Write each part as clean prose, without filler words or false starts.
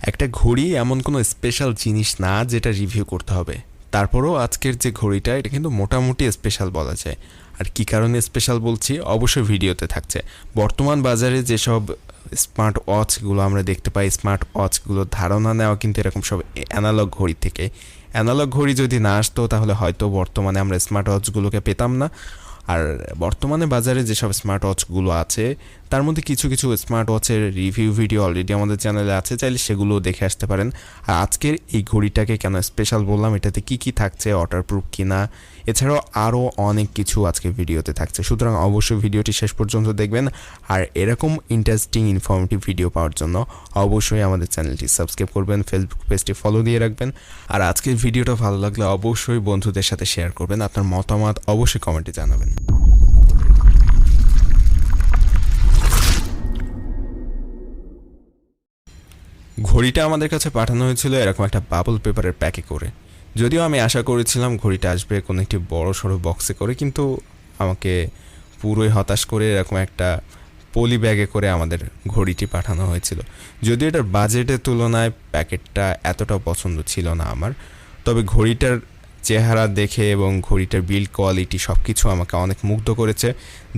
একটা ঘড়ি এমন কোনো স্পেশাল জিনিস না যেটা রিভিউ করতে হবে। তারপরেও আজকের যে ঘড়িটা এটা কিন্তু মোটামুটি স্পেশাল বলা যায়। আর কি কারণে স্পেশাল বলছি অবশ্যই ভিডিওতে থাকছে। বর্তমান বাজারে যেসব স্মার্ট ওয়াচগুলো আমরা দেখতে পাই, স্মার্ট ওয়াচগুলোর ধারণা নেওয়া কিন্তু এরকম সব অ্যানালগ ঘড়ি থেকে। অ্যানালগ ঘড়ি যদি না আসতো তাহলে হয়তো বর্তমানে আমরা স্মার্ট ওয়াচগুলোকে পেতাম না। আর বর্তমানে বাজারে যেসব স্মার্ট ওয়াচগুলো আছে তার মধ্যে কিছু কিছু স্মার্ট ওয়াচের রিভিউ ভিডিও অলরেডি আমাদের চ্যানেলে আছে, চাইলে সেগুলো দেখে আসতে পারেন। আর আজকের এই ঘড়িটাকে কেন স্পেশাল বললাম, এটাতে কি কি থাকছে, ওয়াটারপ্রুফ কিনা, এছাড়াও আরও অনেক কিছু আজকে ভিডিওতে থাকছে। সুতরাং অবশ্যই ভিডিওটি শেষ পর্যন্ত দেখবেন। আর এরকম ইন্টারেস্টিং ইনফরমেটিভ ভিডিও পাওয়ার জন্য অবশ্যই আমাদের চ্যানেলটি সাবস্ক্রাইব করবেন, ফেসবুক পেজটি ফলো দিয়ে রাখবেন। আর আজকের ভিডিওটা ভালো লাগলে অবশ্যই বন্ধুদের সাথে শেয়ার করবেন। আপনার মতামত অবশ্যই কমেন্টে জানাবেন। ঘড়িটা আমাদের কাছে পাঠানো হয়েছিল এরকম একটা বাবল পেপারের প্যাকে করে। যদিও আমি আশা করেছিলাম ঘড়িটা আসবে কোনো একটি বড় সড়ো বক্সে করে, কিন্তু আমাকে পুরোই হতাশ করে এরকম একটা পলি ব্যাগে করে আমাদের ঘড়িটি পাঠানো হয়েছিল। যদিও এটার বাজেটের তুলনায় প্যাকেটটা এতটাও পছন্দ ছিল না আমার, তবে ঘড়িটার চেহারা দেখে এবং ঘড়িটার বিল্ড কোয়ালিটি সব কিছু আমাকে অনেক মুগ্ধ করেছে,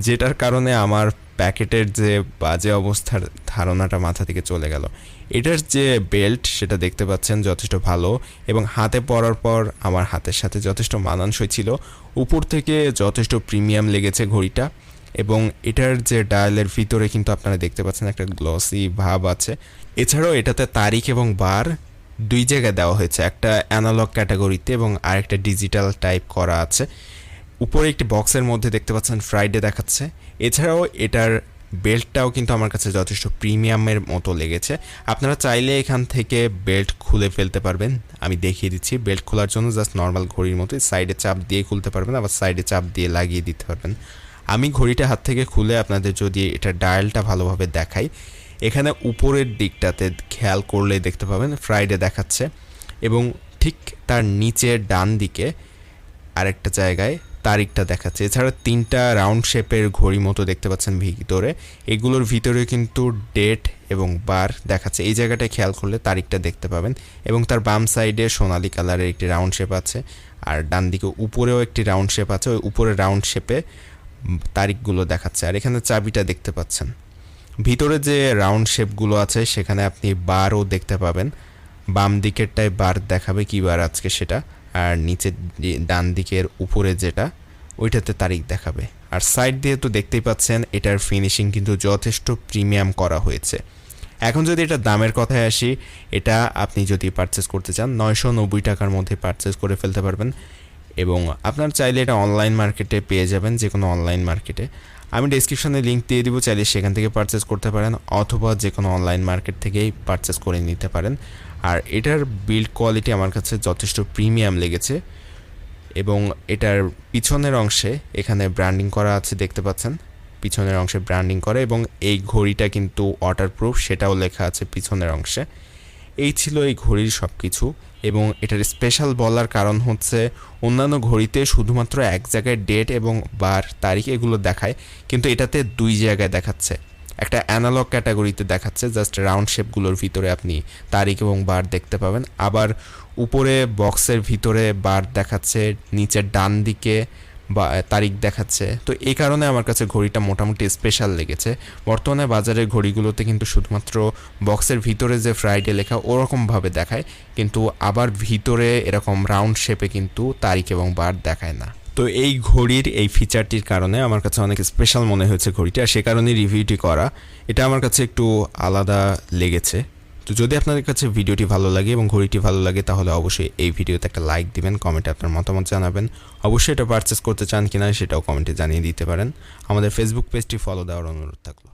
যেটার কারণে আমার প্যাকেটের যে বাজে অবস্থার ধারণাটা মাথা থেকে চলে গেল। এটার যে বেল্ট সেটা দেখতে পাচ্ছেন যথেষ্ট ভালো এবং হাতে পরার পর আমার হাতের সাথে যথেষ্ট মানানসই ছিল। উপর থেকে যথেষ্ট প্রিমিয়াম লেগেছে ঘড়িটা, এবং এটার যে ডায়ালের ভিতরে কিন্তু আপনারা দেখতে পাচ্ছেন একটা গ্লসি ভাব আছে। এছাড়াও এটাতে তারিখ এবং বার দুই জায়গায় দেওয়া হয়েছে, একটা অ্যানালগ ক্যাটাগরিতে এবং আরেকটা ডিজিটাল টাইপ করা আছে। উপরে একটি বক্সের মধ্যে দেখতে পাচ্ছেন ফ্রাইডে দেখাচ্ছে। এছাড়াও এটার বেল্টটাও কিন্তু আমার কাছে যথেষ্ট প্রিমিয়ামের মতো লেগেছে। আপনারা চাইলে এখান থেকে বেল্ট খুলে ফেলতে পারবেন, আমি দেখিয়ে দিচ্ছি। বেল্ট খোলার জন্য জাস্ট নর্মাল ঘড়ির মতোই সাইডে চাপ দিয়ে খুলতে পারবেন, আবার সাইডে চাপ দিয়ে লাগিয়ে দিতে পারবেন। আমি ঘড়িটা হাত থেকে খুলে আপনাদের যদি এটা ডায়ালটা ভালোভাবে দেখাই, এখানে উপরের দিকটাতে খেয়াল করলেই দেখতে পাবেন ফ্রাইডে দেখাচ্ছে, এবং ঠিক তার নিচের ডান দিকে আরেকটা জায়গায় তারিখটা দেখাচ্ছে। এছাড়া তিনটা রাউন্ড শেপের ঘড়ি মতো দেখতে পাচ্ছেন ভিতরে, এগুলোর ভিতরে কিন্তু ডেট এবং বার দেখাচ্ছে। এই জায়গাটায় খেয়াল করলে তারিখটা দেখতে পাবেন, এবং তার বাম সাইডে সোনালি কালারের একটি রাউন্ড শেপ আছে, আর ডান দিকে উপরেও একটি রাউন্ড শেপ আছে। ওই উপরে রাউন্ড শেপে তারিখগুলো দেখাচ্ছে। আর এখানে চাবিটা দেখতে পাচ্ছেন। ভিতরে যে রাউন্ড শেপগুলো আছে সেখানে আপনি বারও দেখতে পাবেন। বাম দিকেরটায় বার দেখাবে কী বার আজকে সেটা, আর নিচের ডান দিকের উপরে যেটা ওইটাতে তারিখ দেখাবে। আর সাইড দিয়ে তো দেখতেই পাচ্ছেন এটার ফিনিশিং কিন্তু যথেষ্ট প্রিমিয়াম করা হয়েছে। এখন যদি এটা দামের কথায় আসি, এটা আপনি যদি পারচেস করতে চান 990 টাকার মধ্যে পারচেস করে ফেলতে পারবেন, এবং আপনার চাইলে এটা অনলাইন মার্কেটে পেয়ে যাবেন, যে কোনো অনলাইন মার্কেটে। আমি ডেসক্রিপশনে লিঙ্ক দিয়ে দিব, চাইলে সেখান থেকে পারচেস করতে পারেন, অথবা যে কোনো অনলাইন মার্কেট থেকেই পারচেস করে নিতে পারেন। আর এটার বিল্ড কোয়ালিটি আমার কাছে যথেষ্ট প্রিমিয়াম লেগেছে, এবং এটার পিছনের অংশে এখানে ব্র্যান্ডিং করা আছে দেখতে পাচ্ছেন, পিছনের অংশে ব্র্যান্ডিং করা, এবং এই ঘড়িটা কিন্তু ওয়াটারপ্রুফ সেটাও লেখা আছে পিছনের অংশে। এই ছিল এই ঘড়ির সব কিছু, এবং এটার স্পেশাল বলার কারণ হচ্ছে অন্যান্য ঘড়িতে শুধুমাত্র এক জায়গায় ডেট এবং বার তারিখ এগুলো দেখায়, কিন্তু এটাতে দুই জায়গায় দেখাচ্ছে। একটা অ্যানালগ ক্যাটাগরিতে দেখাচ্ছে, জাস্ট রাউন্ড শেপগুলোর ভিতরে আপনি তারিখ এবং বার দেখতে পাবেন। আবার উপরে বক্সের ভিতরে বার দেখাচ্ছে, নিচের ডান দিকে বা তারিখ দেখাচ্ছে। তো এই কারণে আমার কাছে ঘড়িটা মোটামুটি স্পেশাল লেগেছে। বর্তমানে বাজারের ঘড়িগুলোতে কিন্তু শুধুমাত্র বক্সের ভিতরে যে ফ্রাইডে লেখা ওরকমভাবে দেখায়, কিন্তু আবার ভিতরে এরকম রাউন্ড শেপে কিন্তু তারিখ এবং বার দেখায় না। তো এই ঘড়ির এই ফিচারটির কারণে আমার কাছে অনেক স্পেশাল মনে হয়েছে ঘড়িটা, আর সে কারণে রিভিউটি করা। এটা আমার কাছে একটু আলাদা লেগেছে। তো যদি আপনাদের কাছে ভিডিওটি ভালো লাগে এবং ঘড়িটি ভালো লাগে, তাহলে অবশ্যই এই ভিডিওতে একটা লাইক দিবেন, কমেন্টে আপনার মতামত জানাবেন। অবশ্যই এটা পারচেস করতে চান কিনা সেটাও কমেন্টে জানিয়ে দিতে পারেন। আমাদের ফেসবুক পেজটি ফলো দেওয়ার অনুরোধ থাকলো।